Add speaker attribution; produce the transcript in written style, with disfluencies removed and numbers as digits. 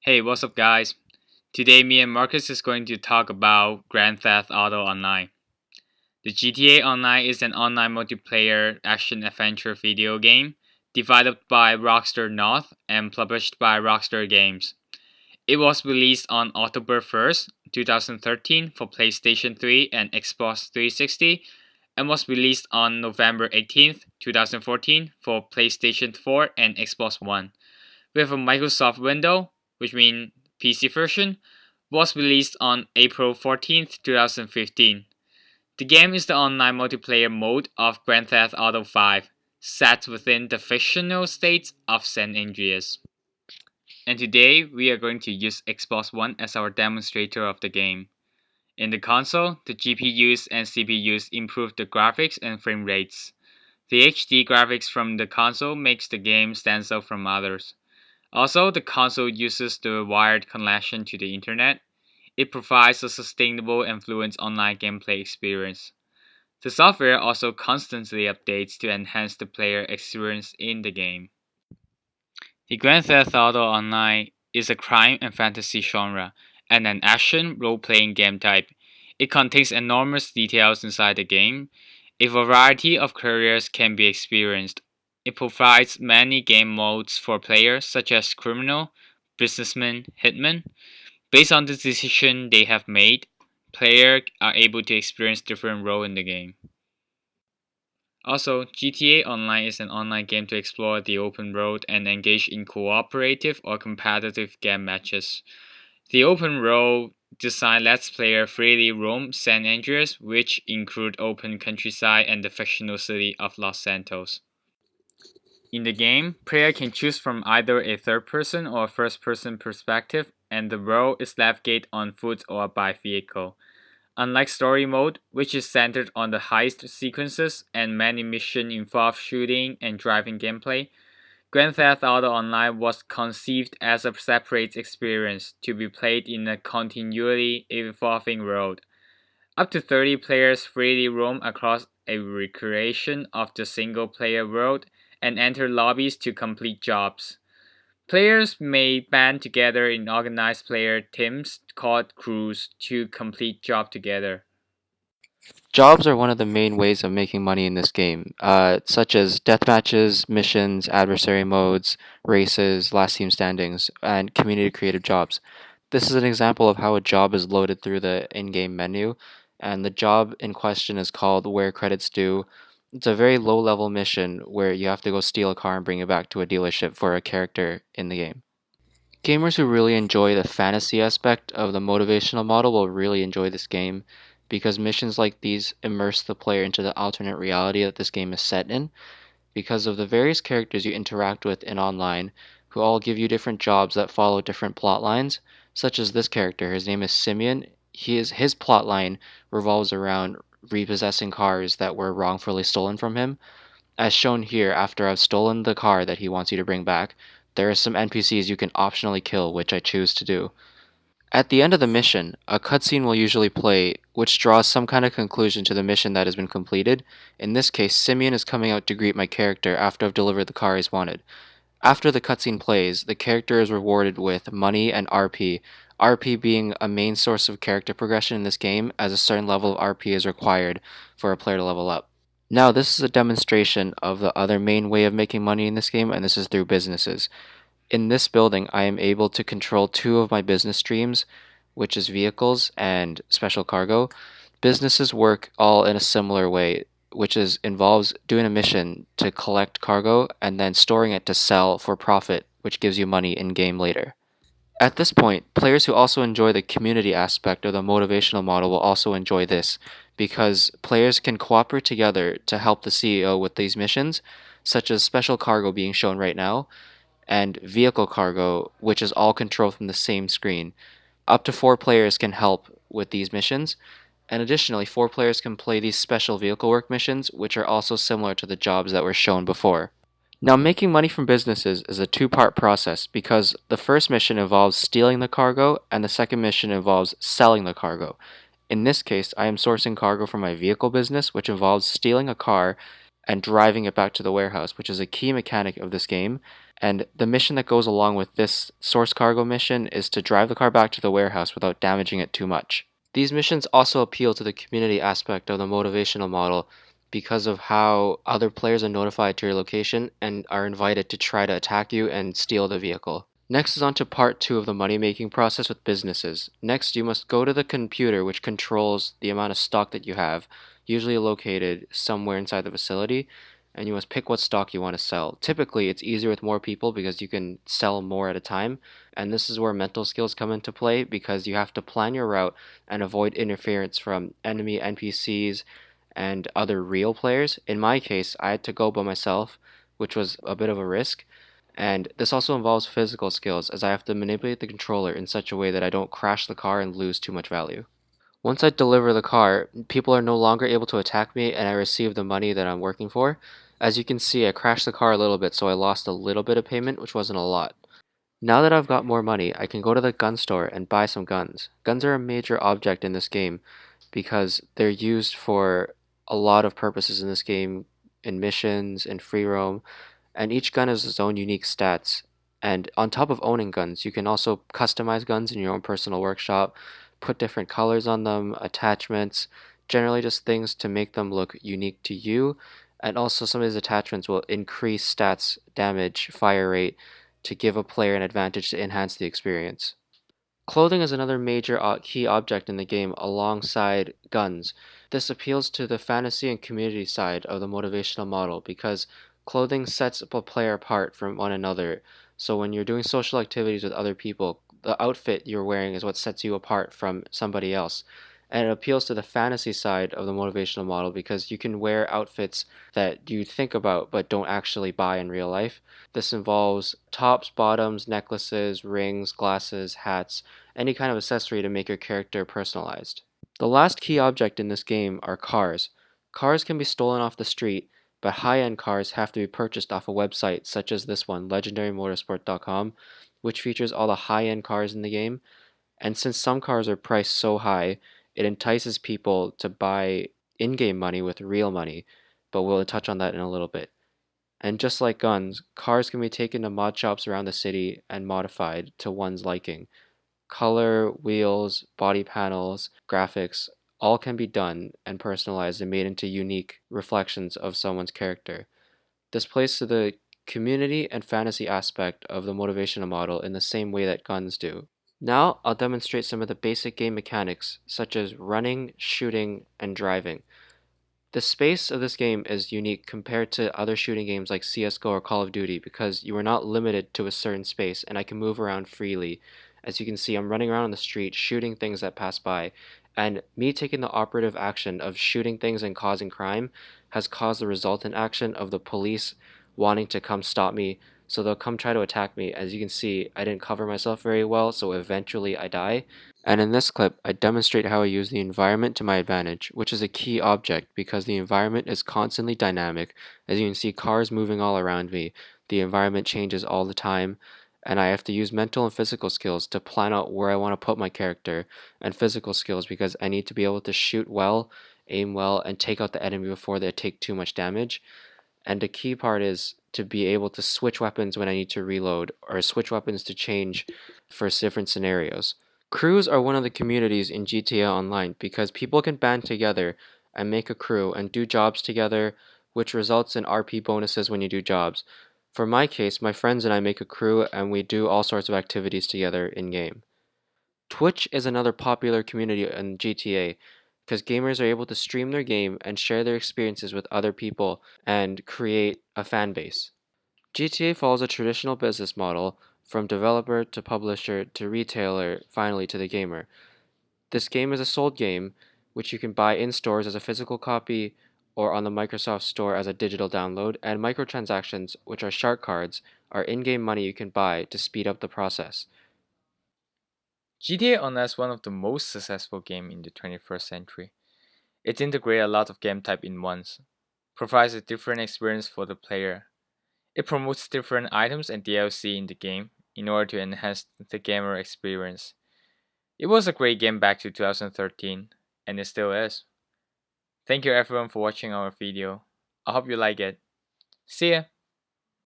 Speaker 1: Hey, what's up, guys? Today, me and Marcus is going to talk about Grand Theft Auto Online. The GTA Online is an online multiplayer action adventure video game developed by Rockstar North and published by Rockstar Games. It was released on October 1st, 2013 for PlayStation 3 and Xbox 360 and was released on November 18th, 2014 for PlayStation 4 and Xbox One. With a Microsoft window, which means PC version, was released on April 14th, 2015. The game is the online multiplayer mode of Grand Theft Auto 5, set within the fictional state of San Andreas. And today we are going to use Xbox One as our demonstrator of the game. In the console, the GPUs and CPUs improve the graphics and frame rates. The HD graphics from the console makes the game stand out from others. Also, the console uses the wired connection to the internet. It provides a sustainable and fluent online gameplay experience. The software also constantly updates to enhance the player experience in the game. The Grand Theft Auto Online is a crime and fantasy genre and an action role-playing game type. It contains enormous details inside the game. A variety of careers can be experienced. It provides many game modes for players such as criminal, businessman, hitman. Based on the decision they have made, players are able to experience different roles in the game. Also, GTA Online is an online game to explore the open world and engage in cooperative or competitive game matches. The open world design lets players freely roam San Andreas, which include open countryside and the fictional city of Los Santos. In the game, player can choose from either a third-person or first-person perspective, and the world is navigated on foot or by vehicle. Unlike story mode, which is centered on the heist sequences and many missions involve shooting and driving gameplay, Grand Theft Auto Online was conceived as a separate experience to be played in a continually evolving world. Up to 30 players freely roam across a recreation of the single-player world and enter lobbies to complete jobs. Players may band together in organized player teams called crews to complete jobs together.
Speaker 2: Jobs are one of the main ways of making money in this game, such as death matches, missions, adversary modes, races, last team standings, and community creative jobs. This is an example of how a job is loaded through the in-game menu, and the job in question is called Where Credits Due. It's a very low-level mission where you have to go steal a car and bring it back to a dealership for a character in the game. Gamers who really enjoy the fantasy aspect of the motivational model will really enjoy this game because missions like these immerse the player into the alternate reality that this game is set in because of the various characters you interact with in online who all give you different jobs that follow different plot lines, such as this character. His name is Simeon. His plot line revolves around repossessing cars that were wrongfully stolen from him. As shown here, after I've stolen the car that he wants you to bring back, there are some NPCs you can optionally kill, which I choose to do. At the end of the mission, a cutscene will usually play, which draws some kind of conclusion to the mission that has been completed. In this case, Simeon is coming out to greet my character after I've delivered the car he's wanted. After the cutscene plays, the character is rewarded with money and RP, RP being a main source of character progression in this game, as a certain level of RP is required for a player to level up. Now, this is a demonstration of the other main way of making money in this game, and this is through businesses. In this building, I am able to control two of my business streams, which is vehicles and special cargo. Businesses work all in a similar way, which is involves doing a mission to collect cargo and then storing it to sell for profit, which gives you money in game later. At this point, players who also enjoy the community aspect of the motivational model will also enjoy this, because players can cooperate together to help the CEO with these missions, such as special cargo being shown right now, and vehicle cargo, which is all controlled from the same screen. Up to 4 players can help with these missions, and additionally, 4 players can play these special vehicle work missions, which are also similar to the jobs that were shown before. Now, making money from businesses is a two-part process because the first mission involves stealing the cargo and the second mission involves selling the cargo. In this case, I am sourcing cargo from my vehicle business, which involves stealing a car and driving it back to the warehouse, which is a key mechanic of this game. And the mission that goes along with this source cargo mission is to drive the car back to the warehouse without damaging it too much. These missions also appeal to the community aspect of the motivational model because of how other players are notified to your location and are invited to try to attack you and steal the vehicle. Next is on to part 2 of the money making process with businesses. Next, you must go to the computer which controls the amount of stock that you have, usually located somewhere inside the facility, and you must pick what stock you want to sell. Typically, it's easier with more people because you can sell more at a time, and this is where mental skills come into play because you have to plan your route and avoid interference from enemy NPCs and other real players. In my case, I had to go by myself, which was a bit of a risk. And this also involves physical skills, as I have to manipulate the controller in such a way that I don't crash the car and lose too much value. Once I deliver the car, people are no longer able to attack me and I receive the money that I'm working for. As you can see, I crashed the car a little bit, so I lost a little bit of payment, which wasn't a lot. Now that I've got more money, I can go to the gun store and buy some guns. Guns are a major object in this game because they're used for a lot of purposes in this game, in missions, in free roam, and each gun has its own unique stats. And on top of owning guns, you can also customize guns in your own personal workshop, put different colors on them, attachments, generally just things to make them look unique to you. And also, some of these attachments will increase stats, damage, fire rate to give a player an advantage to enhance the experience. Clothing is another major key object in the game alongside guns. This appeals to the fantasy and community side of the motivational model because clothing sets a player apart from one another. So when you're doing social activities with other people, the outfit you're wearing is what sets you apart from somebody else. And it appeals to the fantasy side of the motivational model because you can wear outfits that you think about but don't actually buy in real life. This involves tops, bottoms, necklaces, rings, glasses, hats, any kind of accessory to make your character personalized. The last key object in this game are cars. Cars can be stolen off the street, but high-end cars have to be purchased off a website such as this one, legendarymotorsport.com, which features all the high-end cars in the game. And since some cars are priced so high, it entices people to buy in-game money with real money, but we'll touch on that in a little bit. And just like guns, cars can be taken to mod shops around the city and modified to one's liking. Color, wheels, body panels, graphics, all can be done and personalized and made into unique reflections of someone's character. This plays to the community and fantasy aspect of the motivational model in the same way that guns do. Now, I'll demonstrate some of the basic game mechanics, such as running, shooting, and driving. The space of this game is unique compared to other shooting games like CSGO or Call of Duty because you are not limited to a certain space and I can move around freely. As you can see, I'm running around on the street shooting things that pass by, and me taking the operative action of shooting things and causing crime has caused the resultant action of the police wanting to come stop me, so they'll come try to attack me. As you can see, I didn't cover myself very well, so eventually I die. And in this clip, I demonstrate how I use the environment to my advantage, which is a key object because the environment is constantly dynamic. As you can see, cars moving all around me, the environment changes all the time, and I have to use mental and physical skills to plan out where I want to put my character, and physical skills because I need to be able to shoot well, aim well, and take out the enemy before they take too much damage. And the key part is to be able to switch weapons when I need to reload, or switch weapons to change for different scenarios. Crews are one of the communities in GTA Online because people can band together and make a crew and do jobs together, which results in RP bonuses when you do jobs. For my case, my friends and I make a crew and we do all sorts of activities together in game. Twitch is another popular community in GTA because gamers are able to stream their game and share their experiences with other people and create a fan base. GTA follows a traditional business model from developer to publisher to retailer, finally to the gamer. This game is a sold game, which you can buy in stores as a physical copy or on the Microsoft Store as a digital download, and microtransactions, which are shark cards, are in-game money you can buy to speed up the process.
Speaker 1: GTA Online is one of the most successful games in the 21st century. It integrates a lot of game type in once, provides a different experience for the player. It promotes different items and DLC in the game in order to enhance the gamer experience. It was a great game back to 2013, and it still is. Thank you everyone for watching our video. I hope you like it. See ya!